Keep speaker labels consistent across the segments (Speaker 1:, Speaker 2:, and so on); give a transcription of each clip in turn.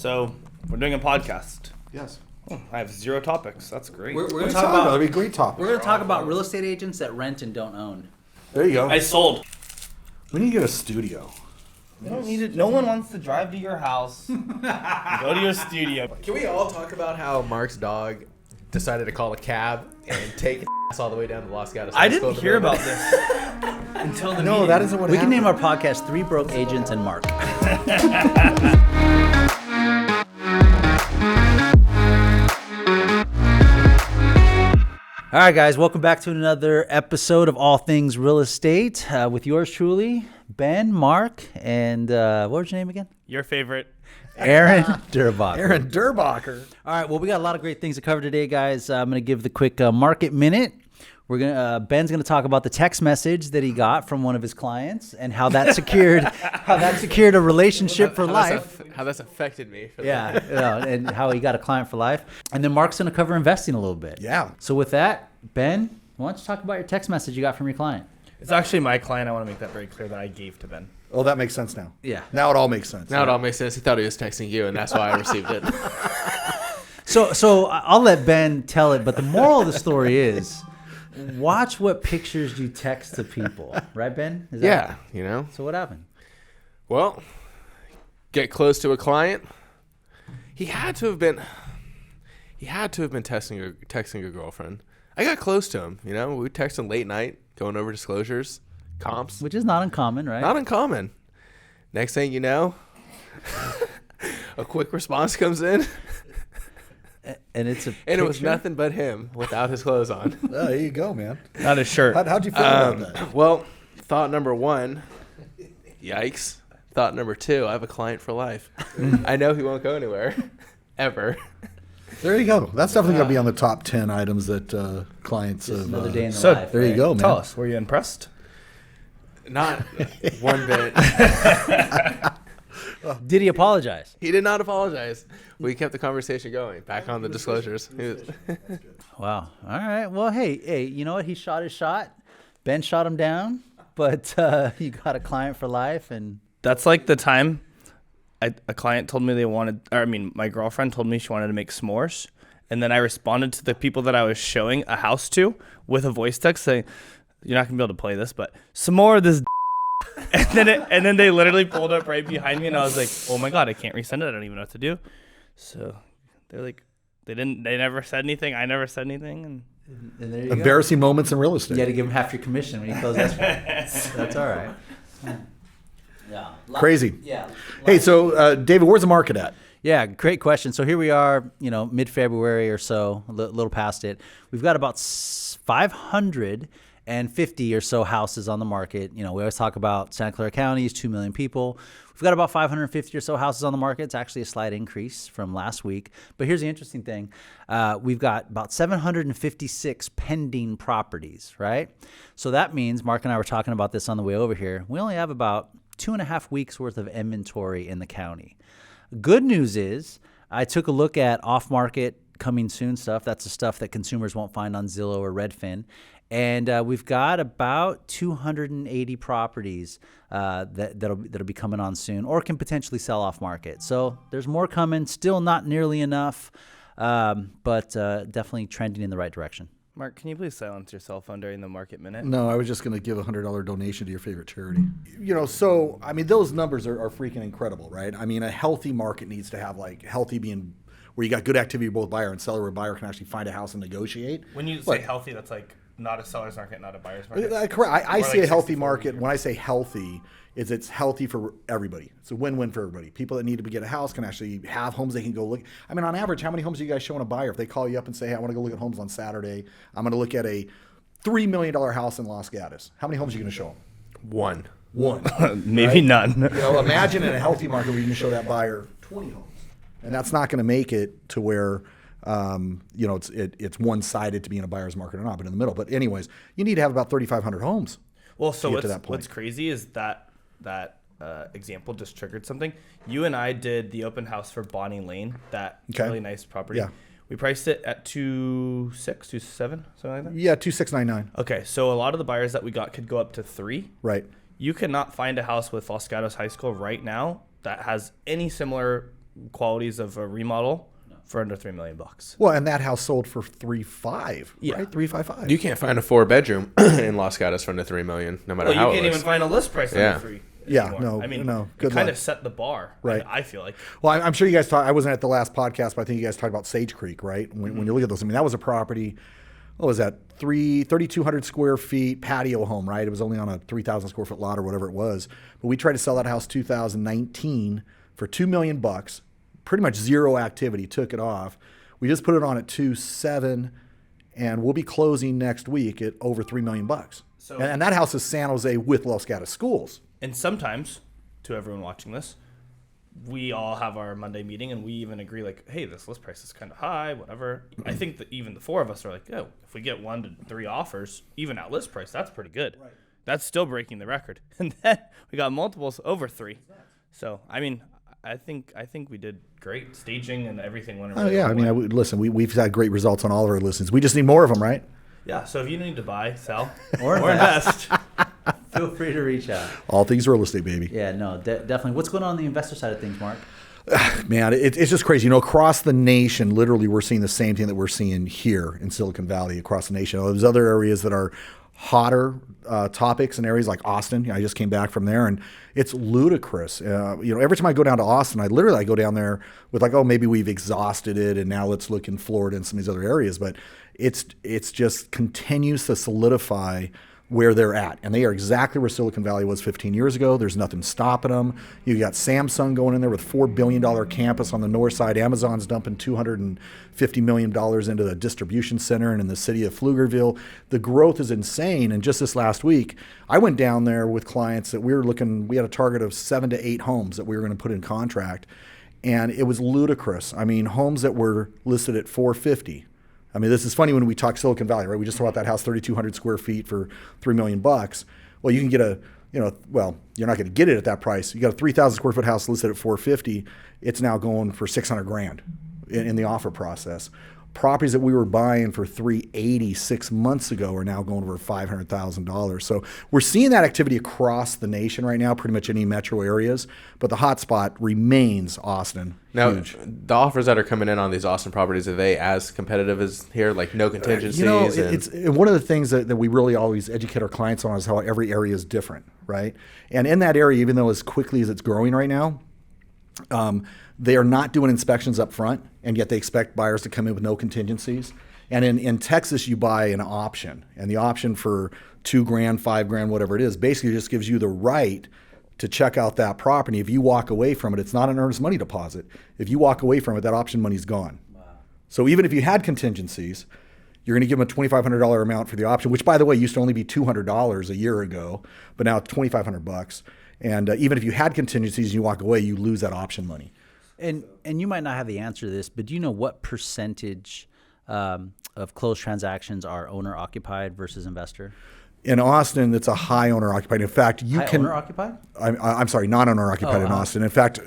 Speaker 1: So we're doing a podcast.
Speaker 2: Yes.
Speaker 1: Oh, I have 0 topics. That's great.
Speaker 3: We're going to
Speaker 2: talk about that'd be a great topic.
Speaker 3: We're going to talk about real estate agents that rent and don't own.
Speaker 2: There you go.
Speaker 1: I sold.
Speaker 2: We need to get a studio.
Speaker 1: You don't need it. No one wants to drive to your house. Go to your studio.
Speaker 4: Can we all talk about how Mark's dog decided to call a cab and take his ass all the way down to Los Gatos?
Speaker 1: I didn't hear about this until the meeting.
Speaker 2: That isn't what
Speaker 3: We
Speaker 2: happened.
Speaker 3: can name our podcast 3 Broke Agents and Mark. All right, guys, welcome back to another episode of All Things Real Estate with yours truly, Ben, Mark, and what was your name again?
Speaker 1: Your favorite.
Speaker 3: Aaron Durbacher.
Speaker 2: Aaron Durbacher.
Speaker 3: All right, well, we got a lot of great things to cover today, guys. I'm going to give the quick market minute. We're gonna Ben's going to talk about the text message that he got from one of his clients and how that secured a relationship for life.
Speaker 4: How that's affected me.
Speaker 3: And how he got a client for life. And then Mark's going to cover investing a little bit.
Speaker 2: Yeah.
Speaker 3: So with that, Ben, why don't you talk about your text message you got from your client?
Speaker 1: It's actually my client. I want to make that very clear that I gave to Ben.
Speaker 2: Oh, that makes sense now.
Speaker 3: Yeah.
Speaker 2: Now it all makes sense.
Speaker 4: Now it all makes sense. He thought he was texting you, and that's why I received it.
Speaker 3: So I'll let Ben tell it, but the moral of the story is watch what pictures you text to people. Right, Ben? Is that-
Speaker 4: Yeah, you know.
Speaker 3: So what happened?
Speaker 4: Well, get close to a client. He had to have been texting a girlfriend. I got close to him, you know. We texted late night, going over disclosures, comps.
Speaker 3: Which is not uncommon, right?
Speaker 4: Not uncommon. Next thing you know, a quick response comes in.
Speaker 3: And it's a
Speaker 4: And it was
Speaker 3: picture?
Speaker 4: nothing but him without his clothes on.
Speaker 2: Oh, there you go, man.
Speaker 1: Not a shirt.
Speaker 2: How'd you feel about that?
Speaker 4: Well, thought number 1, yikes. Thought number 2, I have a client for life. I know he won't go anywhere, ever.
Speaker 2: There you go. That's definitely going to be on the top 10 items that clients
Speaker 3: Just
Speaker 2: have.
Speaker 3: another day in the
Speaker 1: so
Speaker 3: life.
Speaker 2: There you
Speaker 3: right?
Speaker 2: go, man.
Speaker 1: Tell us, were you impressed?
Speaker 4: Not one bit.
Speaker 3: Did he apologize?
Speaker 4: He did not apologize. We kept the conversation going. Back on the disclosures.
Speaker 3: Wow. All right. Well, hey, you know what? He shot his shot. Ben shot him down, but you got a client for life. And
Speaker 1: That's like the time a client told me my girlfriend told me she wanted to make s'mores. And then I responded to the people that I was showing a house to with a voice text saying, you're not going to be able to play this, but some more of this. And then they literally pulled up right behind me. And I was like, oh my God, I can't resend it. I don't even know what to do. So they're like, they never said anything. I never said anything. And
Speaker 3: there you
Speaker 2: Embarrassing moments in real
Speaker 3: go.
Speaker 2: estate.
Speaker 3: You had to give him half your commission when you close that. That's all right. Yeah.
Speaker 2: Crazy.
Speaker 3: Yeah.
Speaker 2: Hey, so David, where's the market at?
Speaker 3: Yeah, great question. So here we are, mid-February or so, a little past it. We've got about 550 or so houses on the market. We always talk about Santa Clara County's 2 million people. We've got about 550 or so houses on the market. It's actually a slight increase from last week. But here's the interesting thing. We've got about 756 pending properties, right? So that means, Mark and I were talking about this on the way over here, we only have about 2.5 weeks worth of inventory in the county. Good news is I took a look at off-market coming soon stuff. That's the stuff that consumers won't find on Zillow or Redfin. And we've got about 280 properties that'll be coming on soon or can potentially sell off-market. So there's more coming, still not nearly enough, but definitely trending in the right direction.
Speaker 1: Mark, can you please silence your cell phone during the market minute?
Speaker 2: No, I was just going to give a $100 donation to your favorite charity. So, those numbers are freaking incredible, right? A healthy market needs to have, healthy being where you got good activity, both buyer and seller, where a buyer can actually find a house and negotiate.
Speaker 1: When you say healthy, that's not a seller's market, not a buyer's market.
Speaker 2: Correct. I see a healthy
Speaker 1: 64
Speaker 2: market. When I say healthy, it's healthy for everybody. It's a win-win for everybody. People that need to get a house can actually have homes they can go look. On average, how many homes are you guys showing a buyer? If they call you up and say, hey, I want to go look at homes on Saturday, I'm going to look at a $3 million house in Los Gatos. How many homes are you going to show them? One.
Speaker 1: Maybe
Speaker 2: right?
Speaker 1: none.
Speaker 2: Imagine in a healthy market where you can show that buyer 20 homes. And that's not going to make it to where it's one-sided to be in a buyer's market or not, but in the middle. But anyways, you need to have about 3,500 homes.
Speaker 1: Well, so
Speaker 2: to get to that point.
Speaker 1: what's crazy is that example just triggered something. You and I did the open house for Bonnie Lane, that really nice property.
Speaker 2: Yeah.
Speaker 1: We priced it at 2.6, 2.7, something like that?
Speaker 2: Yeah, 2,699.
Speaker 1: Okay, so a lot of the buyers that we got could go up to 3.
Speaker 2: Right.
Speaker 1: You cannot find a house with Los Gatos High School right now that has any similar qualities of a remodel for under $3 million.
Speaker 2: Well, and that house sold for 3.5,
Speaker 1: Yeah.
Speaker 2: right? 3.55.
Speaker 4: You can't find a 4-bedroom in Los Gatos for under $3 million, no matter
Speaker 1: Well,
Speaker 4: how
Speaker 1: you can't
Speaker 4: it
Speaker 1: even
Speaker 4: looks.
Speaker 1: find a list price
Speaker 4: Yeah.
Speaker 1: under 3.
Speaker 2: Yeah,
Speaker 1: anymore.
Speaker 2: no,
Speaker 1: I mean,
Speaker 2: no,
Speaker 1: it
Speaker 2: good
Speaker 1: kind
Speaker 2: luck.
Speaker 1: of set the bar.
Speaker 2: Right.
Speaker 1: I feel like.
Speaker 2: Well, I'm sure you guys talked. I wasn't at the last podcast, but I think you guys talked about Sage Creek, right? When you look at those, I mean, that was a property. What was that? 3,200 square feet patio home, right? It was only on a 3,000 square foot lot or whatever it was. But we tried to sell that house 2019 for $2 million. Pretty much zero activity. Took it off. We just put it on at 2.7, and we'll be closing next week at over $3 million.
Speaker 1: So-
Speaker 2: and that house is San Jose with Los Gatos schools.
Speaker 1: And sometimes, to everyone watching this, we all have our Monday meeting and we even agree, like, hey, this list price is kind of high, whatever. I think that even the four of us are like, oh, if we get 1 to 3 offers, even at list price, that's pretty good. Right. That's still breaking the record. And then we got multiples over 3. So, I mean, I think we did great. Staging and everything went
Speaker 2: Oh
Speaker 1: really
Speaker 2: yeah, I
Speaker 1: well.
Speaker 2: mean, listen, we've had great results on all of our listings. We just need more of them, right?
Speaker 1: Yeah, so if you need to buy, sell,
Speaker 3: Or
Speaker 1: or invest,
Speaker 3: Feel free to reach out.
Speaker 2: All things real estate, baby.
Speaker 3: Yeah, no, definitely. What's going on the investor side of things, Mark?
Speaker 2: Man, it's just crazy. You know, across the nation, literally, we're seeing the same thing that we're seeing here in Silicon Valley across the nation. There's other areas that are hotter topics and areas like Austin. I just came back from there, and it's ludicrous. Every time I go down to Austin, I go down there with like, oh, maybe we've exhausted it, and now let's look in Florida and some of these other areas. But it's just continues to solidify where they're at. And they are exactly where Silicon Valley was 15 years ago. There's nothing stopping them. You got Samsung going in there with $4 billion campus on the north side. Amazon's dumping $250 million into the distribution center and in the city of Pflugerville. The growth is insane. And just this last week, I went down there with clients that we had a target of 7 to 8 homes that we were going to put in contract. And it was ludicrous. I mean, homes that were listed at $450. I mean, this is funny when we talk Silicon Valley, right? We just bought that house, 3,200 square feet for $3 million. Well, you can get you're not going to get it at that price. You got a 3,000 square foot house listed at $450. It's now going for $600,000 in the offer process. Properties that we were buying for $380 6 months ago are now going for $500,000. So we're seeing that activity across the nation right now, pretty much any metro areas. But the hot spot remains Austin.
Speaker 4: Now,
Speaker 2: Huge.
Speaker 4: the offers that are coming in on these Austin properties, are they as competitive as here? Like no contingencies?
Speaker 2: It's one of the things that we really always educate our clients on is how every area is different, right? And in that area, even though as quickly as it's growing right now, they are not doing inspections up front, and yet they expect buyers to come in with no contingencies. And in Texas, you buy an option, and the option for $2,000, $5,000, whatever it is, basically just gives you the right to check out that property. If you walk away from it, it's not an earnest money deposit. If you walk away from it, that option money's gone. Wow. So even if you had contingencies, you're going to give them a $2,500 amount for the option, which, by the way, used to only be $200 a year ago, but now it's $2,500. And even if you had contingencies and you walk away, you lose that option money.
Speaker 3: And you might not have the answer to this, but do you know what percentage of closed transactions are owner occupied versus investor?
Speaker 2: In Austin, it's a high owner occupied. In fact,
Speaker 3: Owner occupied?
Speaker 2: I'm sorry, non-owner occupied in Austin. In fact,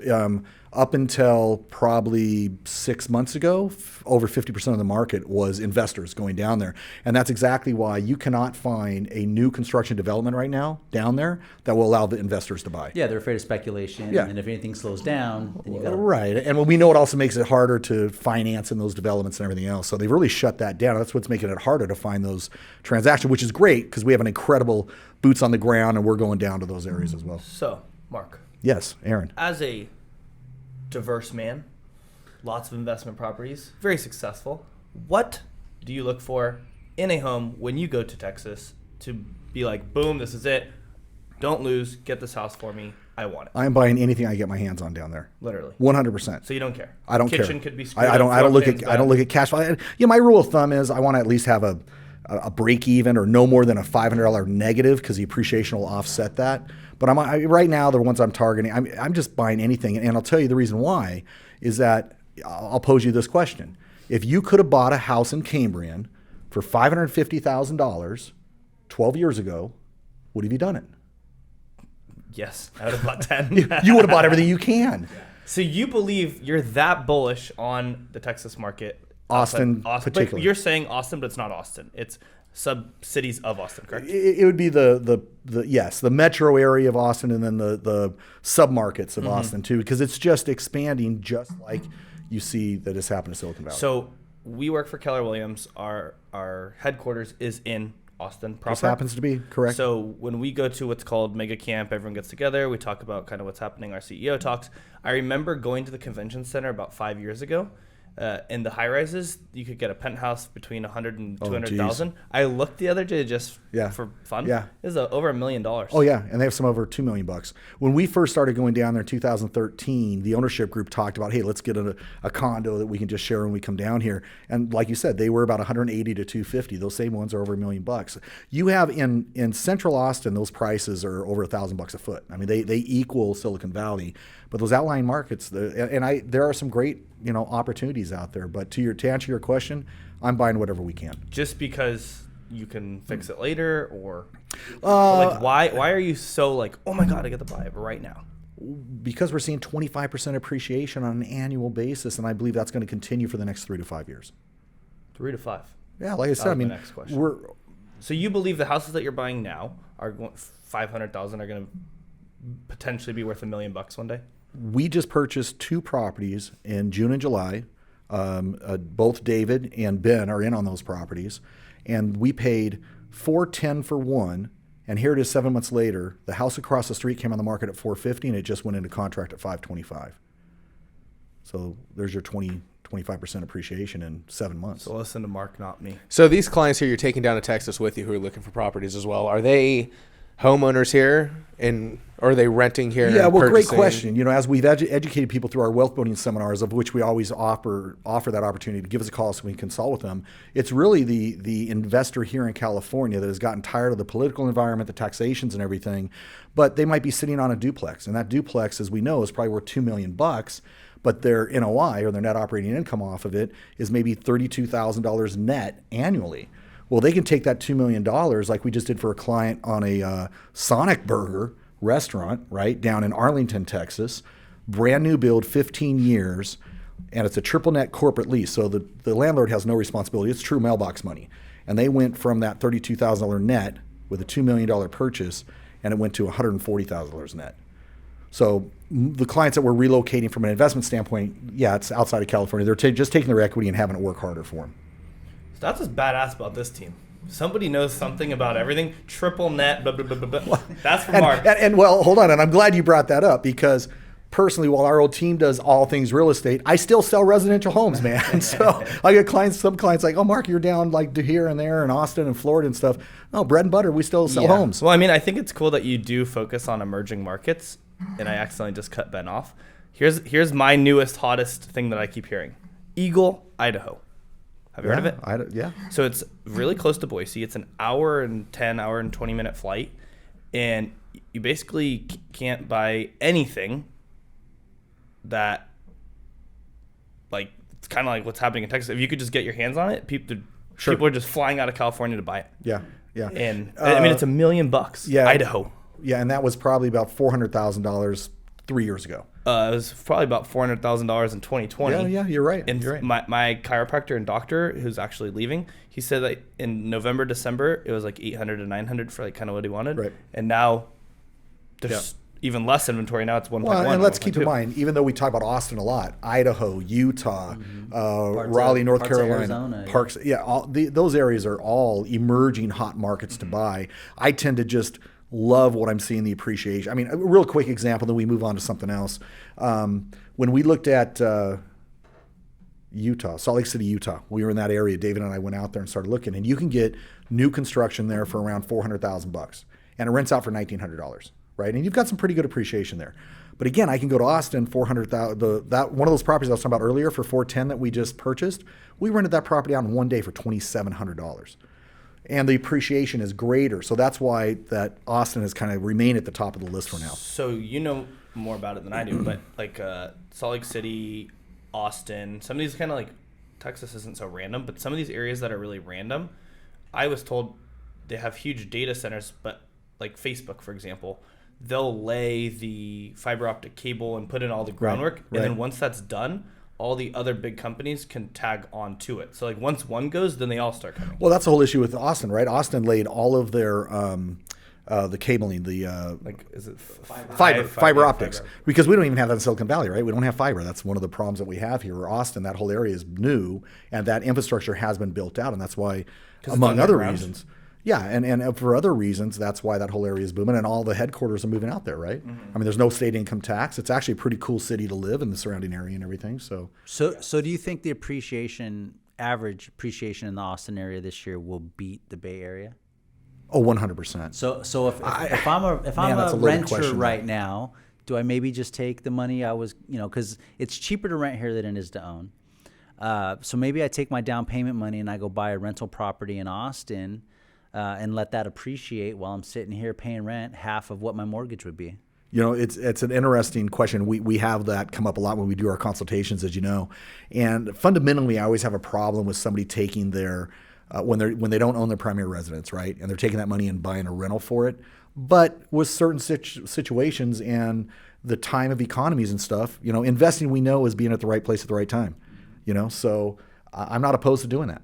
Speaker 2: up until probably 6 months ago, over 50% of the market was investors going down there. And that's exactly why you cannot find a new construction development right now down there that will allow the investors to buy.
Speaker 3: Yeah, they're afraid of speculation.
Speaker 2: Yeah.
Speaker 3: And if anything slows down, then you got to...
Speaker 2: Right. And we know it also makes it harder to finance in those developments and everything else. So they've really shut that down. That's what's making it harder to find those transactions, which is great because we have an incredible boots on the ground and we're going down to those areas as well.
Speaker 1: So, Mark,
Speaker 2: Yes, Aaron.
Speaker 1: as a diverse man, lots of investment properties, very successful, what do you look for in a home when you go to Texas to be like, boom, this is it. Don't lose. Get this house for me. I want it.
Speaker 2: I'm buying anything I get my hands on down there.
Speaker 1: Literally.
Speaker 2: 100%.
Speaker 1: So you don't care.
Speaker 2: I don't care.
Speaker 1: Kitchen could be screwed
Speaker 2: I don't.
Speaker 1: up,
Speaker 2: I don't look
Speaker 1: things
Speaker 2: at. I don't
Speaker 1: bad.
Speaker 2: look at cash flow. My rule of thumb is I want to at least have a break even or no more than a $500 negative because the appreciation will offset that. But right now the ones I'm targeting. I'm just buying anything, and I'll tell you the reason why is that I'll pose you this question: if you could have bought a house in Cambrian for $550,000 12 years ago, would have you done it?
Speaker 1: Yes, I would have bought 10.
Speaker 2: You would have bought everything you can.
Speaker 1: So you believe you're that bullish on the Texas market?
Speaker 2: Austin
Speaker 1: But
Speaker 2: particularly.
Speaker 1: you're saying Austin, but it's not Austin. It's sub cities of Austin, correct?
Speaker 2: It would be the metro area of Austin, and then the submarkets of Austin too, because it's just expanding, just like you see that has happened to Silicon Valley.
Speaker 1: So we work for Keller Williams. Our headquarters is in Austin proper.
Speaker 2: This happens to be correct.
Speaker 1: So when we go to what's called Mega Camp, everyone gets together. We talk about kind of what's happening. Our CEO talks. I remember going to the convention center about 5 years ago. In the high rises, you could get a penthouse between 100 and 200,000. I looked the other day just for fun.
Speaker 2: Yeah,
Speaker 1: it was over $1 million.
Speaker 2: Oh yeah, and they have some over $2 million. When we first started going down there in 2013, the ownership group talked about, hey, let's get a condo that we can just share when we come down here. And like you said, they were about 180 to 250. Those same ones are over $1 million. You have in Central Austin, those prices are over $1,000 a foot. I mean, they equal Silicon Valley. But those outlying markets, there are some great opportunities out there. But to answer your question, I'm buying whatever we can.
Speaker 1: Just because you can fix it later, or like why are you so like, oh my god, I get to buy it right now?
Speaker 2: Because we're seeing 25% appreciation on an annual basis, and I believe that's going to continue for the next 3 to 5 years.
Speaker 1: 3 to 5.
Speaker 2: Yeah, like I said, I mean,
Speaker 1: next question. So you believe the houses that you're buying now are going 500,000 are going to potentially be worth $1 million one day?
Speaker 2: We just purchased 2 properties in June and July. Both David and Ben are in on those properties, and we paid $410 for one. And here it is 7 months later. The house across the street came on the market at $450, and it just went into contract at $525. So there's your 25% appreciation in 7 months.
Speaker 1: So listen to Mark, not me.
Speaker 4: So these clients here you're taking down to Texas with you who are looking for properties as well, are they homeowners here, or are they renting here?
Speaker 2: Yeah, well,
Speaker 4: purchasing?
Speaker 2: Great question. As we've educated people through our wealth building seminars, of which we always offer that opportunity to give us a call so we can consult with them. It's really the investor here in California that has gotten tired of the political environment, the taxations and everything, but they might be sitting on a duplex, and that duplex, as we know, is probably worth $2 million. But their NOI, or their net operating income off of it, is maybe $32,000 net annually. Well, they can take that $2 million, like we just did for a client on a Sonic Burger restaurant, right, down in Arlington, Texas, brand new build, 15 years, and it's a triple net corporate lease. So the landlord has no responsibility. It's true mailbox money. And they went from that $32,000 net with a $2 million purchase, and it went to $140,000 net. So the clients that we're relocating from an investment standpoint, yeah, it's outside of California. They're just taking their equity and having it work harder for them.
Speaker 1: So that's what's badass about this team. Somebody knows something about everything. Triple net, blah, blah, blah, blah, blah. That's from Mark.
Speaker 2: And well, hold on. And I'm glad you brought that up, because personally, while our old team does all things real estate, I still sell residential homes, man. And so I get some clients like, oh, Mark, you're down like to here and there in Austin and Florida and stuff. No, bread and butter. We still sell homes.
Speaker 1: Well, I mean, I think it's cool that you do focus on emerging markets. And I accidentally just cut Ben off. Here's my newest, hottest thing that I keep hearing. Eagle, Idaho. Have you heard of it?
Speaker 2: Yeah.
Speaker 1: So it's really close to Boise. It's an hour and 20 minute flight. And you basically can't buy anything that, like, it's kind of like what's happening in Texas. If you could just get your hands on it, people are just flying out of California to buy it.
Speaker 2: Yeah.
Speaker 1: And I mean, it's $1 million.
Speaker 2: Yeah.
Speaker 1: Idaho.
Speaker 2: Yeah, and that was probably about $400,000 3 years ago.
Speaker 1: It was probably about $400,000 in 2020.
Speaker 2: Yeah, you're right.
Speaker 1: And my chiropractor and doctor, who's actually leaving, he said that in November, December, it was like 800 to 900 for like kind of what he wanted.
Speaker 2: Right.
Speaker 1: And now there's even less inventory. Now it's 1.1.
Speaker 2: Well, and let's keep in mind, even though we talk about Austin a lot, Idaho, Utah, Raleigh, North Carolina,
Speaker 3: Arizona,
Speaker 2: those areas are all emerging hot markets to buy. I tend to just love what I'm seeing, the appreciation. I mean, a real quick example, then we move on to something else. When we looked at Utah, Salt Lake City, Utah, we were in that area. David and I went out there and started looking, and you can get new construction there for around $400,000, and it rents out for $1,900, right? And you've got some pretty good appreciation there. But again, I can go to Austin, $400,000. That one of those properties I was talking about earlier for $410 that we just purchased, we rented that property out in one day for $2,700. And the appreciation is greater. So that's why that Austin has kind of remained at the top of the list for now.
Speaker 1: So you know more about it than I do, but like Salt Lake City, Austin, some of these kind of like, Texas isn't so random, but some of these areas that are really random, I was told they have huge data centers, but like Facebook, for example, they'll lay the fiber optic cable and put in all the groundwork. And then once that's done, all the other big companies can tag on to it. So like once one goes, then they all start coming.
Speaker 2: Well, that's the whole issue with Austin, right? Austin laid all of their the cabling,
Speaker 1: Like, is it
Speaker 2: fiber optics, because we don't even have that in Silicon Valley, right? We don't have fiber. That's one of the problems that we have here. Where Austin, that whole area is new, and that infrastructure has been built out, and that's why, among other reasons. Yeah, and for other reasons, that's why that whole area is booming, and all the headquarters are moving out there, right? I mean, there's no state income tax. It's actually a pretty cool city to live in, the surrounding area and everything. So
Speaker 3: do you think the average appreciation in the Austin area this year will beat the Bay Area?
Speaker 2: Oh, 100%.
Speaker 3: So if I'm a renter right now, do I maybe just take the money I was, because it's cheaper to rent here than it is to own. So maybe I take my down payment money and I go buy a rental property in Austin and let that appreciate while I'm sitting here paying rent half of what my mortgage would be.
Speaker 2: It's an interesting question. We have that come up a lot when we do our consultations, as you know. And fundamentally, I always have a problem with somebody taking their when they don't own their primary residence, right? And they're taking that money and buying a rental for it. But with certain situations and the time of economies and stuff, investing, we know, is being at the right place at the right time. So I'm not opposed to doing that.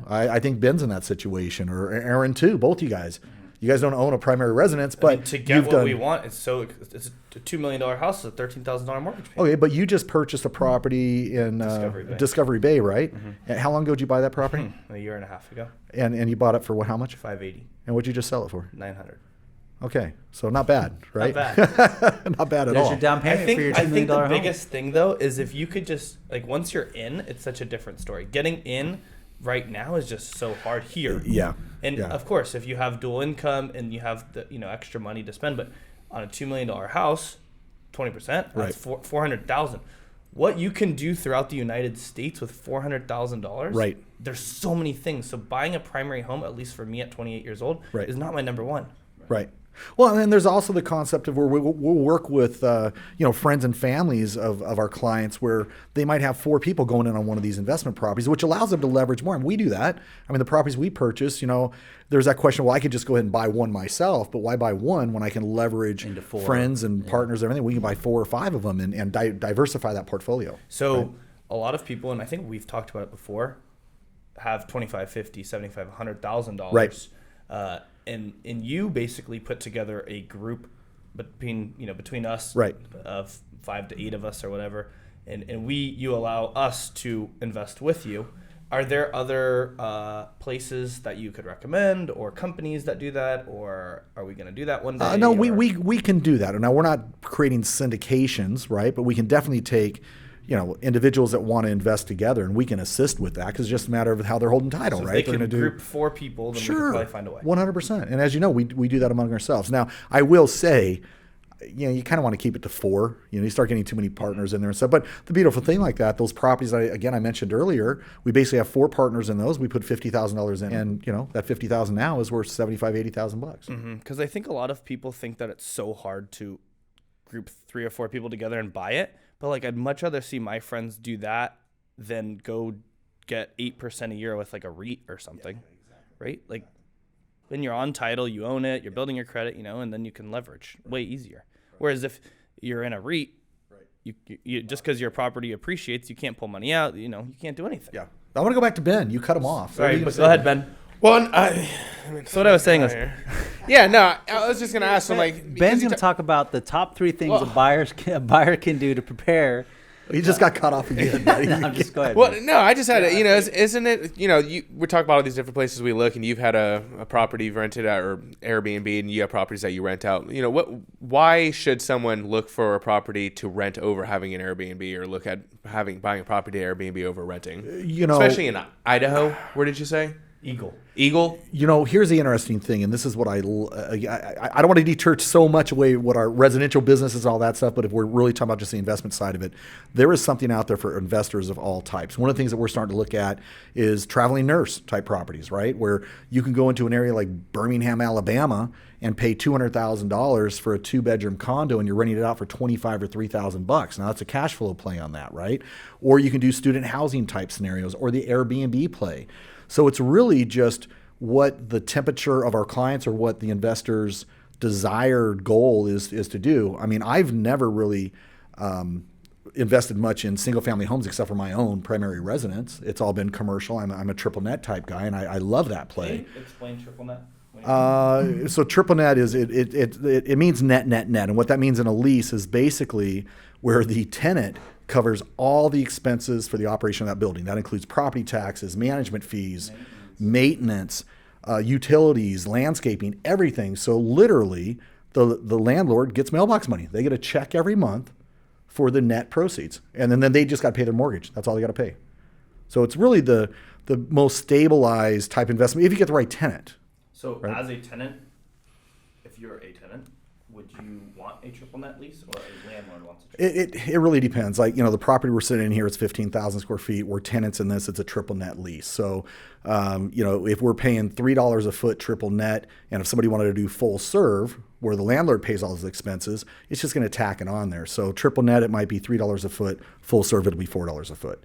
Speaker 2: I think Ben's in that situation, or Aaron too. Both you guys. You guys don't own a primary residence, but
Speaker 1: to get what we want, it's a $2 million house, a $13,000 mortgage payment.
Speaker 2: Okay, but you just purchased a property in Discovery Bay, right? Mm-hmm. How long ago did you buy that property?
Speaker 1: A year and a half ago.
Speaker 2: And you bought it for what? How much?
Speaker 1: $580.
Speaker 2: And what'd you just sell it for?
Speaker 1: $900.
Speaker 2: Okay, so not bad, right?
Speaker 1: Not bad.
Speaker 2: Not bad at
Speaker 3: There's
Speaker 2: all.
Speaker 3: your down payment for your $2 million home.
Speaker 1: I think the biggest thing though is if you could just once you're in, it's such a different story. Getting in right now is just so hard here.
Speaker 2: Yeah.
Speaker 1: And of course, if you have dual income and you have the extra money to spend, but on a $2 million house, 20%, that's
Speaker 2: right.
Speaker 1: $400,000. What you can do throughout the United States with $400,000,
Speaker 2: right?
Speaker 1: There's so many things. So buying a primary home, at least for me at 28 years old,
Speaker 2: right.
Speaker 1: is not my number one.
Speaker 2: Right. Well, and then there's also the concept of where we'll work with, friends and families of our clients, where they might have 4 people going in on one of these investment properties, which allows them to leverage more. And we do that. I mean, the properties we purchase, there's that question, well, I could just go ahead and buy one myself, but why buy one when I can leverage friends and partners and everything? We can buy 4 or 5 of them and diversify that portfolio.
Speaker 1: So
Speaker 2: right?
Speaker 1: A lot of people, and I think we've talked about it before, have $25,000, $50,000, $75,000, $100,000.
Speaker 2: Right.
Speaker 1: And you basically put together a group between us,
Speaker 2: right,
Speaker 1: of 5 to 8 of us or whatever, and you allow us to invest with you. Are there other places that you could recommend, or companies that do that, or are we going to do that one day?
Speaker 2: No, we can do that. Now, we're not creating syndications, right? But we can definitely take individuals that want to invest together, and we can assist with that, because it's just a matter of how they're holding title,
Speaker 1: so
Speaker 2: right?
Speaker 1: If they can group 4 people, then we can probably find a way. 100%.
Speaker 2: And as you know, we do that among ourselves. Now, I will say, you kind of want to keep it to 4. You start getting too many partners in there and stuff. But the beautiful thing like that, those properties, I mentioned earlier, we basically have 4 partners in those. We put $50,000 in, and that $50,000 now is worth $75,000, $80,000.
Speaker 1: Because I think a lot of people think that it's so hard to group 3 or 4 people together and buy it. But I'd much rather see my friends do that than go get 8% a year with a REIT or something, right? Then you're on title, you own it, you're building your credit, and then you can leverage way easier. Whereas if you're in a REIT, you just because your property appreciates, you can't pull money out, you can't do anything.
Speaker 2: Yeah. I want to go back to Ben. You cut him off.
Speaker 1: Sorry, but go ahead, Ben.
Speaker 4: Well,
Speaker 1: so what I was saying is,
Speaker 4: I was just gonna ask him
Speaker 3: Ben's gonna talk about the top 3 things a buyer can do to prepare.
Speaker 2: You just got cut off again.
Speaker 3: No, just go ahead.
Speaker 4: Well, no, I just had isn't it? We're talking about all these different places we look, and you've had a property you've rented out or Airbnb, and you have properties that you rent out. Why should someone look for a property to rent over having an Airbnb, or look at buying a property to Airbnb over renting?
Speaker 2: Especially
Speaker 4: in Idaho. Where did you say? Eagle.
Speaker 2: Here's the interesting thing, and this is what I don't want to deter so much away what our residential business is, all that stuff, but if we're really talking about just the investment side of it, there is something out there for investors of all types. One of the things that we're starting to look at is traveling nurse type properties, right? Where you can go into an area like Birmingham, Alabama, and pay $200,000 for a 2-bedroom condo, and you're renting it out for $25,000 or $3,000. Now that's a cash flow play on that, right? Or you can do student housing type scenarios, or the Airbnb play. So it's really just what the temperature of our clients, or what the investor's desired goal is to do. I mean, I've never really invested much in single family homes except for my own primary residence. It's all been commercial. I'm a triple net type guy, and I love that play.
Speaker 1: Can you explain triple net?
Speaker 2: So triple net is it means net, and what that means in a lease is basically where the tenant covers all the expenses for the operation of that building. That includes property taxes, management fees, maintenance, utilities, landscaping, everything. So literally, the landlord gets mailbox money. They get a check every month for the net proceeds, and then they just got to pay their mortgage. That's all they got to pay. So it's really the most stabilized type investment if you get the right tenant.
Speaker 1: So
Speaker 2: Right.
Speaker 1: as a tenant, if you're a tenant, would you want a triple net lease or a landlord wants a triple net?
Speaker 2: It really depends. Like, the property we're sitting in here, it's 15,000 square feet. We're tenants in this. It's a triple net lease. So, if we're paying $3 a foot triple net, and if somebody wanted to do full serve, where the landlord pays all his expenses, it's just going to tack it on there. So triple net, it might be $3 a foot. Full serve, it'll be $4 a foot.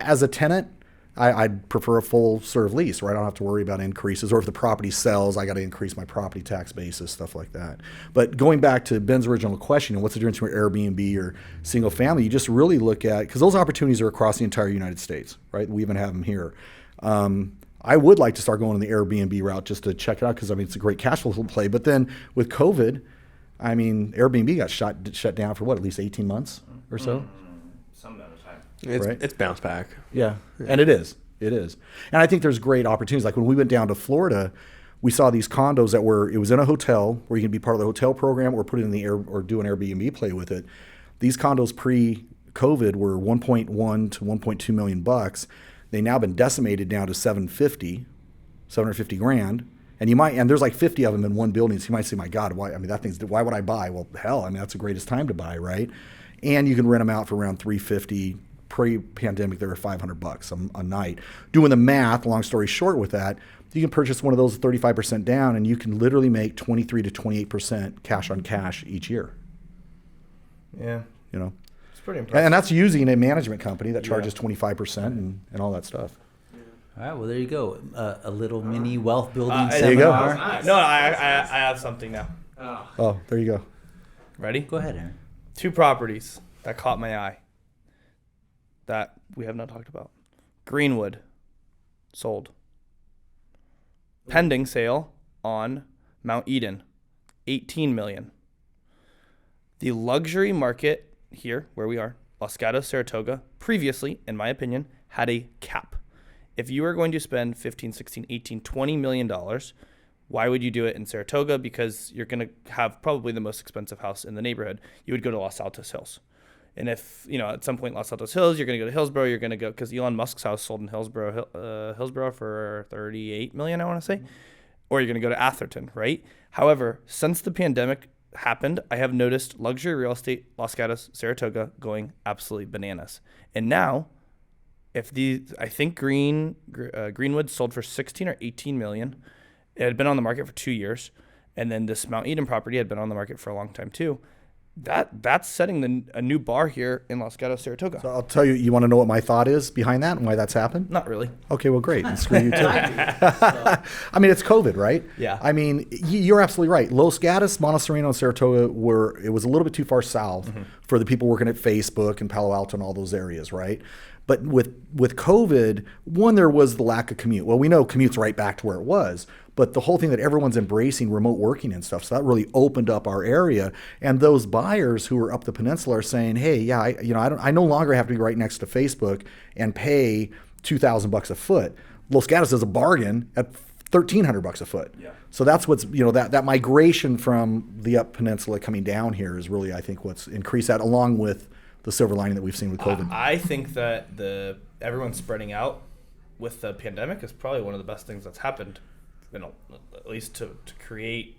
Speaker 2: As a tenant, I'd prefer a full serve lease where I don't have to worry about increases, or if the property sells, I got to increase my property tax basis, stuff like that. But going back to Ben's original question, what's the difference between Airbnb or single family? You just really look at, because those opportunities are across the entire United States, right? We even have them here. I would like to start going the Airbnb route just to check it out, because it's a great cash flow play. But then with COVID, Airbnb got shut down for at least 18 months or so.
Speaker 1: Some amount of time.
Speaker 4: It's bounced back.
Speaker 2: Yeah, and it is. And I think there's great opportunities. Like when we went down to Florida, we saw these condos it was in a hotel where you can be part of the hotel program or put it in the air or do an Airbnb play with it. These condos pre-COVID were 1.1 to 1.2 million bucks. They now been decimated down to 750 grand. And there's like 50 of them in one building. So you might say, my God, why would I buy? Well, hell, that's the greatest time to buy, right? And you can rent them out for around $350. Pre-pandemic, they were $500 a night. Doing the math, long story short with that, you can purchase one of those 35% down, and you can literally make 23 to 28% cash on cash each year.
Speaker 1: Yeah. It's pretty impressive.
Speaker 2: And that's using a management company that charges 25% and all that stuff.
Speaker 3: All right, well, there you go. A little mini wealth building
Speaker 2: There you go.
Speaker 3: seminar.
Speaker 1: Nice. No, I have something now.
Speaker 2: Oh, there you go.
Speaker 1: Ready?
Speaker 3: Go ahead, Aaron.
Speaker 1: 2 properties that caught my eye that we have not talked about. Greenwood, sold. Pending sale on Mount Eden, $18 million. The luxury market here, where we are, Los Gatos, Saratoga, previously, in my opinion, had a cap. If you were going to spend $15, $16, $18, $20 million, why would you do it in Saratoga? Because you're going to have probably the most expensive house in the neighborhood. You would go to Los Altos Hills. And if, at some point Los Altos Hills, you're going to go to Hillsborough, you're going to go, because Elon Musk's house sold in Hillsborough for $38 million, I want to say. Or you're going to go to Atherton, right? However, since the pandemic happened, I have noticed luxury real estate, Los Gatos, Saratoga, going absolutely bananas. And now, I think Greenwood sold for 16 or 18 million. It had been on the market for 2 years. And then this Mount Eden property had been on the market for a long time too. That's setting a new bar here in Los Gatos, Saratoga.
Speaker 2: So I'll tell you, you want to know what my thought is behind that and why that's happened?
Speaker 1: Not really.
Speaker 2: Okay, well, great. And screw you too. It's COVID, right?
Speaker 1: Yeah.
Speaker 2: You're absolutely right. Los Gatos, Montserrat, and Saratoga it was a little bit too far south for the people working at Facebook and Palo Alto and all those areas, right? But with COVID, one, there was the lack of commute. Well, we know commute's right back to where it was, but the whole thing that everyone's embracing remote working and stuff, so that really opened up our area. And those buyers who are up the peninsula are saying, hey, yeah, I no longer have to be right next to Facebook and pay $2,000 a foot. Los Gatos is a bargain at $1,300 a foot.
Speaker 1: Yeah.
Speaker 2: So that's what's, that migration from the up peninsula coming down here is really, I think, what's increased that, along with the silver lining that we've seen with COVID.
Speaker 1: I think that everyone spreading out with the pandemic is probably one of the best things that's happened, at least to create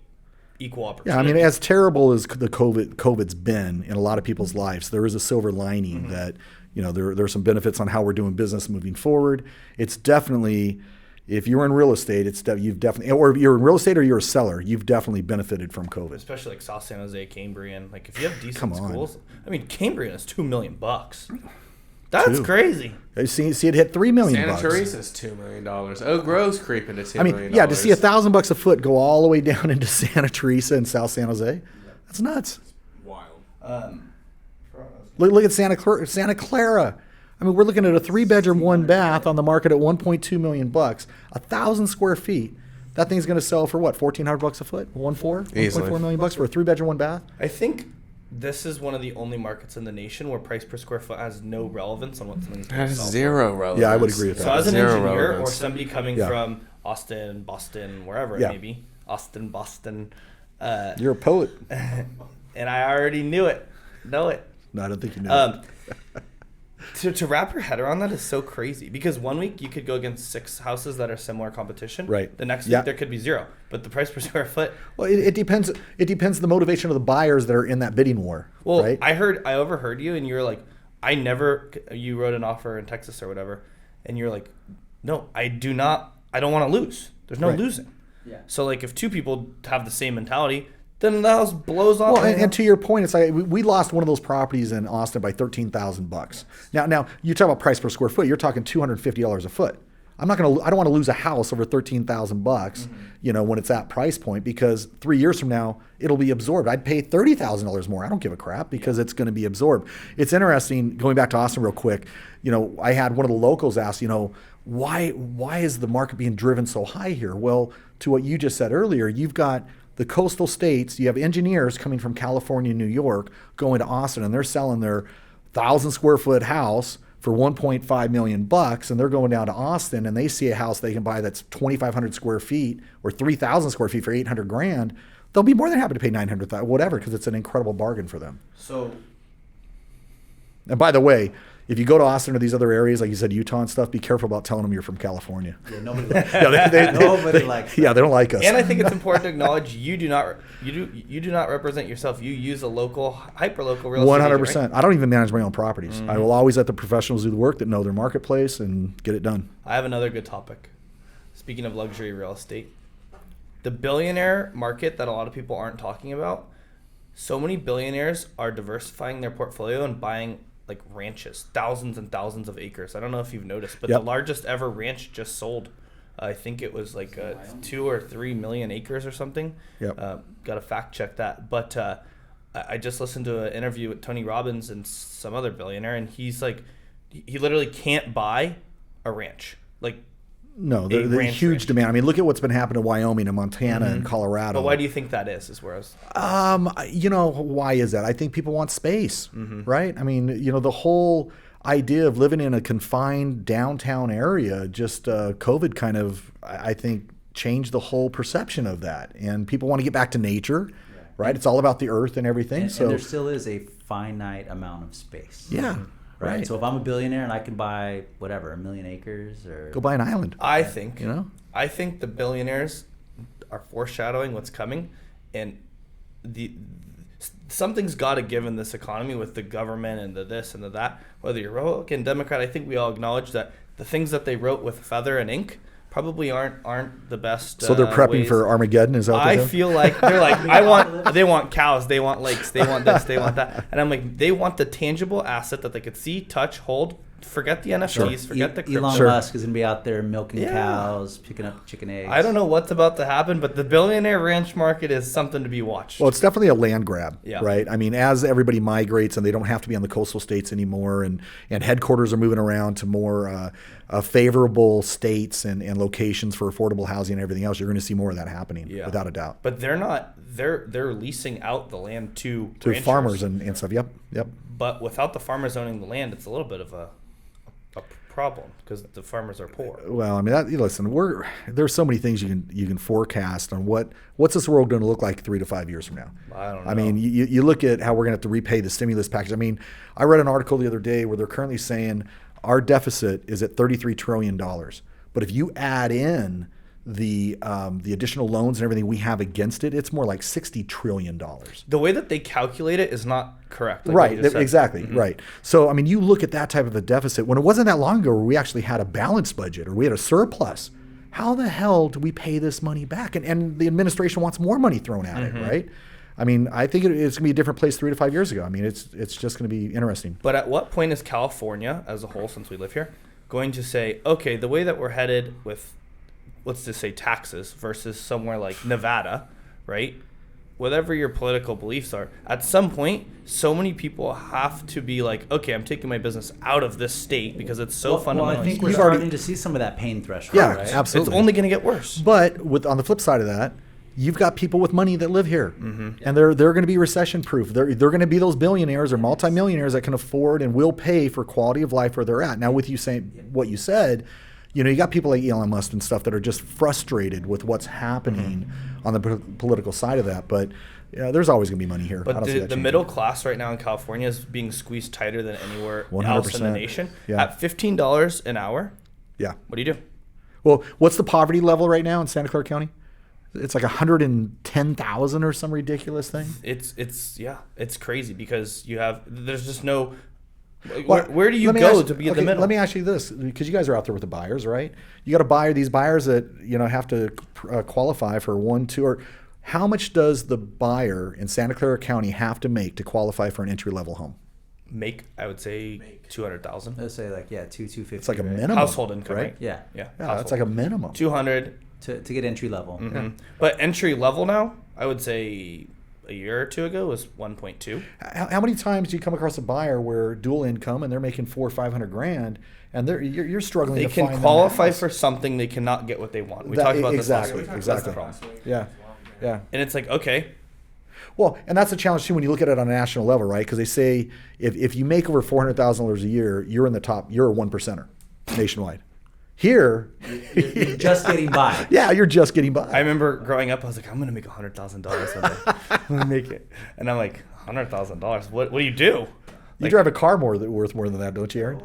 Speaker 1: equal opportunity.
Speaker 2: Yeah, as terrible as the COVID's been in a lot of people's lives, there is a silver lining that, there are some benefits on how we're doing business moving forward. It's definitely, if you're in real estate, you've definitely, or if you're in real estate or you're a seller, you've definitely benefited from COVID.
Speaker 1: Especially like South San Jose, Cambrian. Like if you have decent schools, Cambrian is $2 million. That's crazy. See
Speaker 2: it hit $3 million.
Speaker 4: Santa Teresa's $2 million. Oak Grove's creeping to $2 million.
Speaker 2: Yeah, to see $1,000 a foot go all the way down into Santa Teresa and South San Jose, that's nuts.
Speaker 4: Wild.
Speaker 2: Look at Santa Clara. I mean, we're looking at a 3-bedroom, 1-bath on the market at $1.2 million, 1,000 square feet. That thing's going to sell for what? $1,400 a foot? 1.4 million bucks for a 3-bedroom, 1-bath.
Speaker 1: I think this is one of the only markets in the nation where price per square foot has no relevance on what something's going to
Speaker 4: Has
Speaker 1: sell for.
Speaker 4: zero relevance.
Speaker 2: Yeah, I would agree with that.
Speaker 1: So as an
Speaker 4: Zero
Speaker 1: engineer
Speaker 4: relevance.
Speaker 1: or somebody coming
Speaker 2: Yeah.
Speaker 1: from Austin, Boston, wherever
Speaker 2: Yeah.
Speaker 1: it may be, Austin, Boston,
Speaker 2: You're a poet.
Speaker 1: and I already know it.
Speaker 2: No, I don't think you know.
Speaker 1: To wrap your head around that is so crazy because one week you could go against 6 houses that are similar competition.
Speaker 2: Right.
Speaker 1: The next
Speaker 2: Yeah.
Speaker 1: week there could be 0, but the price per square foot.
Speaker 2: Well, it depends. It depends the motivation of the buyers that are in that bidding war.
Speaker 1: Well,
Speaker 2: right?
Speaker 1: I overheard you, and you were like, you wrote an offer in Texas or whatever, and you're like, no, I don't want to lose. There's no
Speaker 2: Right.
Speaker 1: losing.
Speaker 3: Yeah.
Speaker 1: So like if 2 people have the same mentality, then the house blows off.
Speaker 2: Well, and to your point, it's like we lost one of those properties in Austin by $13,000. Now you talk about price per square foot. You're talking $250 a foot. I don't want to lose a house over $13,000. You know, when it's that price point, because 3 years from now it'll be absorbed. I'd pay $30,000 more. I don't give a crap because it's going to be absorbed. It's interesting. Going back to Austin real quick. You know, I had one of the locals ask, you know, why is the market being driven so high here? Well, to what you just said earlier, you've got the coastal states, you have engineers coming from California and New York going to Austin, and they're selling their 1,000 square foot house for $1.5 million, and they're going down to Austin and they see a house they can buy that's 2,500 square feet or 3,000 square feet for $800,000. They'll be more than happy to pay $900,000, whatever, because it's an incredible bargain for them.
Speaker 1: So,
Speaker 2: And by the way, if you go to Austin or these other areas, like you said, Utah and stuff, be careful about telling them you're from California.
Speaker 3: Yeah, nobody likes
Speaker 2: Yeah,
Speaker 3: Nobody likes that.
Speaker 2: Yeah, they don't like us.
Speaker 1: and I think it's important to acknowledge you do not represent yourself. You use a local, hyper-local real estate agent,
Speaker 2: 100%.
Speaker 1: right?
Speaker 2: I don't even manage my own properties. I will always let the professionals do the work that know their marketplace and get it done.
Speaker 1: I have another good topic. Speaking of luxury real estate, the billionaire market that a lot of people aren't talking about. So many billionaires are diversifying their portfolio and buying like ranches, thousands and thousands of acres. I don't know if you've noticed, but
Speaker 2: Yep.
Speaker 1: the largest ever ranch just sold. I think it was like 2 or 3 million acres or something.
Speaker 2: Yep.
Speaker 1: Got to fact check that. But I just listened to an interview with Tony Robbins and some other billionaire, and he's like, he literally can't buy a ranch. Like,
Speaker 2: No,
Speaker 1: A
Speaker 2: the
Speaker 1: ranch
Speaker 2: huge
Speaker 1: ranch.
Speaker 2: demand. I mean, look at what's been happening in Wyoming and Montana and Colorado.
Speaker 1: but why do you think that is where I was.
Speaker 2: You know, why is that? I think people want space,
Speaker 1: Mm-hmm.
Speaker 2: right? I mean, you know, the whole idea of living in a confined downtown area, just COVID kind of, I think, changed the whole perception of that. And people want to get back to nature, right? It's all about the earth and everything.
Speaker 3: And
Speaker 2: so,
Speaker 3: there still is a finite amount of space.
Speaker 2: yeah,
Speaker 3: Right.
Speaker 2: right.
Speaker 3: So if I'm a billionaire and I can buy whatever, 1 million acres or
Speaker 2: Go buy an island.
Speaker 1: I think,
Speaker 2: You know?
Speaker 1: I think the billionaires are foreshadowing what's coming, and something's got to give in this economy with the government and the this and the that. Whether you're Republican, Democrat, I think we all acknowledge that the things that they wrote with feather and ink probably aren't the best.
Speaker 2: So they're prepping
Speaker 1: ways.
Speaker 2: for Armageddon. Is that what
Speaker 1: I
Speaker 2: they're doing?
Speaker 1: feel like they're like, they want cows, they want lakes, they want this, they want that. And I'm like, they want the tangible asset that they could see, touch, hold. Forget the NFTs, forget the crypto.
Speaker 3: Elon
Speaker 2: Sure.
Speaker 3: Musk is going to be out there milking
Speaker 1: Yeah.
Speaker 3: cows, picking up chicken eggs.
Speaker 1: I don't know what's about to happen, but the billionaire ranch market is something to be watched.
Speaker 2: Well, it's definitely a land grab,
Speaker 1: Yeah.
Speaker 2: right? I mean, as everybody migrates and they don't have to be on the coastal states anymore, and headquarters are moving around to more favorable states and locations for affordable housing and everything else, you're going to see more of that happening,
Speaker 1: Yeah.
Speaker 2: without a doubt.
Speaker 1: But they're not. They're leasing out the land to
Speaker 2: To
Speaker 1: ranchers.
Speaker 2: farmers and stuff. Yep.
Speaker 1: But without the farmers owning the land, it's a little bit of a problem because the farmers are poor.
Speaker 2: Well, I mean, listen, there's so many things you can forecast on what's this world going to look like 3 to 5 years from now.
Speaker 1: I don't know.
Speaker 2: I mean, you look at how we're going to have to repay the stimulus package. I mean, I read an article the other day where they're currently saying our deficit is at $33 trillion. But if you add in the additional loans and everything we have against it, it's more like $60 trillion.
Speaker 1: The way that they calculate it is not correct. like
Speaker 2: Right,
Speaker 1: you just said.
Speaker 2: exactly, right. So, I mean, you look at that type of a deficit, when it wasn't that long ago where we actually had a balanced budget or we had a surplus, how the hell do we pay this money back? And the administration wants more money thrown at it, right? I mean, I think it's going to be a different place 3 to 5 years ago. I mean, it's just going to be interesting.
Speaker 1: But at what point is California, as a whole, since we live here, going to say, okay, the way that we're headed with, let's just say taxes versus somewhere like Nevada, right? whatever your political beliefs are, at some point, so many people have to be like, okay, I'm taking my business out of this state because it's so
Speaker 3: Well, I
Speaker 1: fundamentally.
Speaker 3: think we're
Speaker 2: You've
Speaker 3: starting
Speaker 2: already-
Speaker 3: to see some of that pain threshold.
Speaker 2: Yeah,
Speaker 3: right?
Speaker 2: absolutely.
Speaker 1: It's only going to get worse.
Speaker 2: But on the flip side of that, you've got people with money that live here, and they're going to be recession proof. They're going to be those billionaires or multimillionaires that can afford and will pay for quality of life where they're at. Now, with you saying what you said, you got people like Elon Musk and stuff that are just frustrated with what's happening on the political side of that. But yeah, there's always going to be money here. I
Speaker 1: But
Speaker 2: don't see
Speaker 1: the
Speaker 2: that changing.
Speaker 1: middle class right now in California is being squeezed tighter than anywhere else in the
Speaker 2: 100%.
Speaker 1: nation.
Speaker 2: Yeah.
Speaker 1: At $15 an hour,
Speaker 2: Yeah.
Speaker 1: what do you do?
Speaker 2: Well, what's the poverty level right now in Santa Clara County? It's like 110,000 or some ridiculous thing.
Speaker 1: It's crazy because there's just no.
Speaker 2: Well,
Speaker 1: Where do you
Speaker 2: let me
Speaker 1: go
Speaker 2: ask-
Speaker 1: to be in
Speaker 2: okay,
Speaker 1: the middle?
Speaker 2: Let me ask you this, because you guys are out there with the buyers, right? You got to buy these buyers that have to qualify for 1, 2, or how much does the buyer in Santa Clara County have to make to qualify for an entry level home?
Speaker 1: I would say 200,000
Speaker 3: Let's say like 250.
Speaker 2: It's like a
Speaker 3: right?
Speaker 2: minimum
Speaker 1: household income, right?
Speaker 3: Yeah.
Speaker 1: Yeah,
Speaker 2: Yeah,
Speaker 1: household.
Speaker 2: that's like a minimum.
Speaker 1: 200.
Speaker 3: To get entry level.
Speaker 1: But entry level now, I would say a year or two ago was 1.2.
Speaker 2: How many times do you come across a buyer where dual income and they're making $400,000 or $500,000 and you're struggling
Speaker 1: They
Speaker 2: to
Speaker 1: can
Speaker 2: find them a
Speaker 1: qualify
Speaker 2: house?
Speaker 1: for something they cannot get what they want. We
Speaker 2: That-
Speaker 1: talked about
Speaker 2: exactly,
Speaker 1: this last week.
Speaker 2: exactly.
Speaker 1: That's the problem.
Speaker 2: Yeah, yeah.
Speaker 1: And it's like, okay,
Speaker 2: Well, and that's a challenge too when you look at it on a national level, right? Because they say if you make over $400,000 a year, you're in the top. You're a 1%er nationwide. Here,
Speaker 3: You're just getting by.
Speaker 2: yeah, you're just getting by.
Speaker 1: I remember growing up, I was like, I'm gonna make $100,000 someday. I'm gonna make it, and I'm like, $100,000. What do you do?
Speaker 2: You drive a car worth more than that, don't you, Aaron?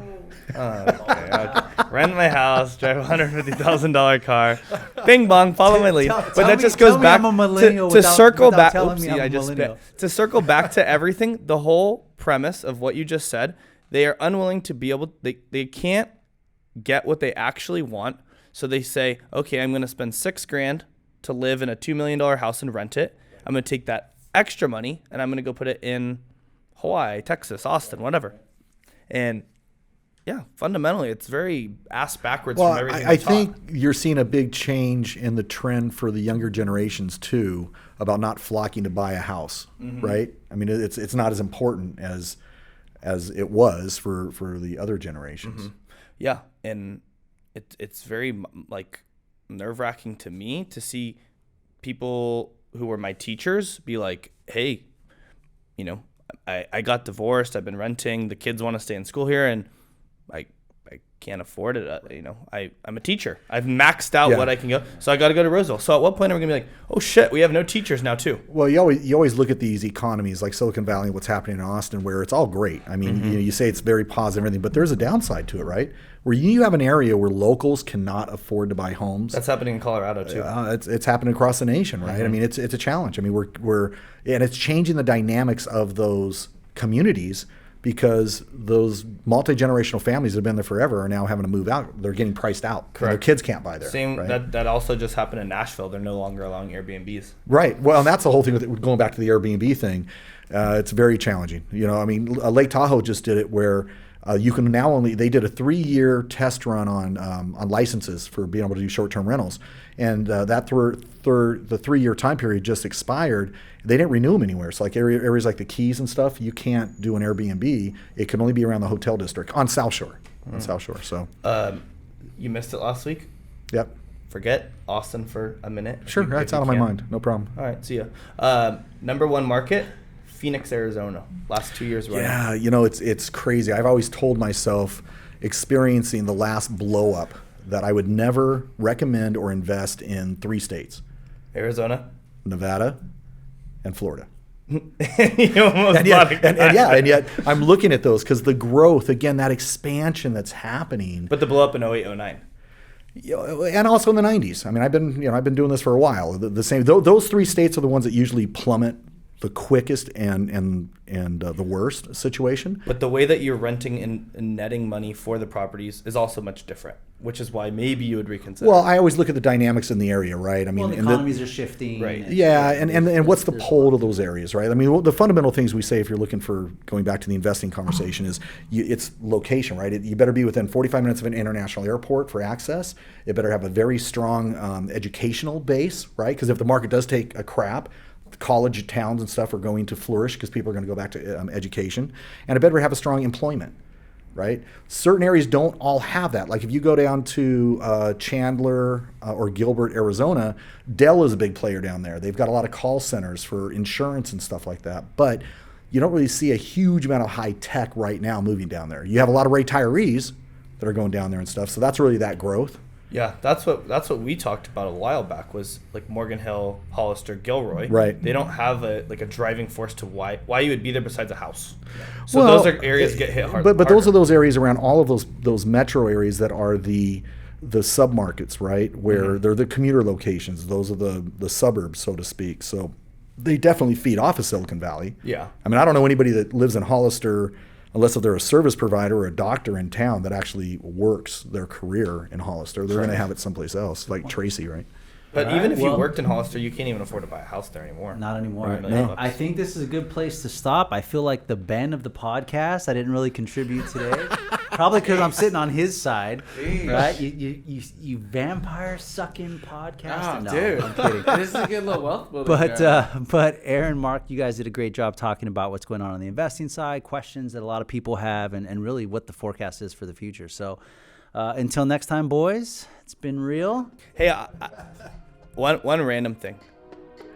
Speaker 1: Okay. Rent my house, drive a $150,000 car, bing bong, follow my lead. But
Speaker 3: tell
Speaker 1: that
Speaker 3: me-
Speaker 1: just
Speaker 3: tell
Speaker 1: goes
Speaker 3: me
Speaker 1: back
Speaker 3: I'm a millennial
Speaker 1: to
Speaker 3: without-
Speaker 1: circle
Speaker 3: without
Speaker 1: back.
Speaker 3: telling me
Speaker 1: Oopsie,
Speaker 3: I'm a
Speaker 1: I just
Speaker 3: millennial.
Speaker 1: to circle back to everything. The whole premise of what you just said, they are unwilling to be able. They can't get what they actually want, so they say, okay, I'm going to spend $6,000 to live in a $2 million house and rent it. I'm going to take that extra money and I'm going to go put it in Hawaii, Texas, Austin, whatever. And yeah, fundamentally, it's very ass backwards
Speaker 2: Well,
Speaker 1: from everything.
Speaker 2: I
Speaker 1: we're taught.
Speaker 2: think you're seeing a big change in the trend for the younger generations too about not flocking to buy a house, right? I mean, it's not as important as it was for the other generations.
Speaker 1: Yeah, and it's very like nerve-wracking to me to see people who were my teachers be like, hey, I got divorced, I've been renting, the kids want to stay in school here, and I can't afford it. I'm a teacher. I've maxed out
Speaker 2: Yeah.
Speaker 1: what I can go, so I got to go to Roseville. So at what point are we gonna be like, oh shit, we have no teachers now too?
Speaker 2: Well, you always look at these economies like Silicon Valley and what's happening in Austin, where it's all great. I mean, you say it's very positive and everything, but there's a downside to it, right? Where you have an area where locals cannot afford to buy homes.
Speaker 1: That's happening in Colorado too.
Speaker 2: It's happening across the nation, right? I mean, it's a challenge. I mean, and it's changing the dynamics of those communities because those multi-generational families that have been there forever are now having to move out. They're getting priced out. And their
Speaker 1: Correct.
Speaker 2: kids can't buy there.
Speaker 1: Same
Speaker 2: right?
Speaker 1: that also just happened in Nashville. They're no longer allowing Airbnbs.
Speaker 2: Right. Well, and that's the whole thing with going back to the Airbnb thing. It's very challenging. I mean, Lake Tahoe just did it where you can now they did a 3-year test run on licenses for being able to do short-term rentals, and the 3-year time period just expired. They didn't renew them anywhere. So like areas like the Keys and stuff, you can't do an Airbnb. It can only be around the hotel district on South Shore. On South Shore. So
Speaker 1: You missed it last week.
Speaker 2: yep.
Speaker 1: Forget Austin for a minute.
Speaker 2: Sure,
Speaker 1: if
Speaker 2: that's
Speaker 1: you
Speaker 2: out of my
Speaker 1: can.
Speaker 2: mind. No problem.
Speaker 1: All right, see ya. Number one market, Phoenix, Arizona. Last 2 years running.
Speaker 2: Yeah, it's crazy. I've always told myself, experiencing the last blow up, that I would never recommend or invest in 3 states:
Speaker 1: Arizona.
Speaker 2: Nevada and Florida.
Speaker 1: You almost
Speaker 2: And
Speaker 1: bought
Speaker 2: yet,
Speaker 1: a
Speaker 2: and yet I'm looking at those because the growth, again, that expansion that's happening.
Speaker 1: But the blow up in 08, 09.
Speaker 2: And also in the 90s. I mean, I've been doing this for a while. The same. Those 3 states are the ones that usually plummet the quickest and the worst situation.
Speaker 1: But the way that you're renting and netting money for the properties is also much different, which is why maybe you would reconsider.
Speaker 2: Well, I always look at the dynamics in the area, right? I mean,
Speaker 3: The
Speaker 2: and
Speaker 3: economies are shifting.
Speaker 1: Right.
Speaker 2: yeah, and what's the pull to those areas, right? I mean, the fundamental things we say if you're looking for, going back to the investing conversation, is it's location, right? You better be within 45 minutes of an international airport for access. It better have a very strong educational base, right? Because if the market does take a crap, college towns and stuff are going to flourish because people are going to go back to education. And I bet we have a strong employment, right? Certain areas don't all have that. Like if you go down to Chandler or Gilbert, Arizona, Dell is a big player down there. They've got a lot of call centers for insurance and stuff like that. But you don't really see a huge amount of high tech right now moving down there. You have a lot of retirees that are going down there and stuff. So that's really that growth.
Speaker 1: Yeah, that's what we talked about a while back was like Morgan Hill, Hollister, Gilroy.
Speaker 2: Right.
Speaker 1: They don't have a driving force to why you would be there besides a house. So
Speaker 2: Well,
Speaker 1: those are areas that get hit hard.
Speaker 2: But those are those areas around all of those metro areas that are the submarkets, right? Where they're the commuter locations. Those are the suburbs, so to speak. So they definitely feed off of Silicon Valley.
Speaker 1: Yeah.
Speaker 2: I mean, I don't know anybody that lives in Hollister unless if they're a service provider or a doctor in town that actually works their career in Hollister. They're going to have it someplace else, like Tracy, right?
Speaker 1: But even if you worked in Hollister, you can't even afford to buy a house there anymore.
Speaker 3: Not anymore.
Speaker 1: Right.
Speaker 3: No. I think this is a good place to stop. I feel like the Ben of the podcast, I didn't really contribute today. Probably because I'm sitting on his side, right? You vampire sucking podcast.
Speaker 4: Oh,
Speaker 3: no,
Speaker 4: dude.
Speaker 3: I'm kidding.
Speaker 4: This is a good little wealth building.
Speaker 3: But Aaron, Mark, you guys did a great job talking about what's going on the investing side, questions that a lot of people have, and really what the forecast is for the future. So until next time, boys, it's been real.
Speaker 1: Hey, one random thing.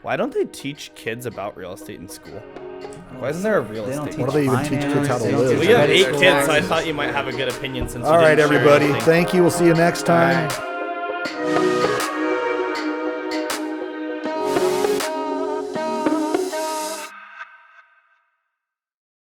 Speaker 1: Why don't they teach kids about real estate in school? Why isn't there a real
Speaker 3: They don't
Speaker 1: estate?
Speaker 3: teach
Speaker 2: What do they even teach kids how to
Speaker 3: finance, they don't
Speaker 2: live?
Speaker 3: teach
Speaker 1: We have
Speaker 3: credit
Speaker 1: 8
Speaker 3: score.
Speaker 1: kids, so I thought you might have a good opinion since
Speaker 2: All
Speaker 1: you
Speaker 2: right,
Speaker 1: didn't share
Speaker 2: everybody.
Speaker 1: anything.
Speaker 2: Thank you. We'll see you next time.
Speaker 1: All right.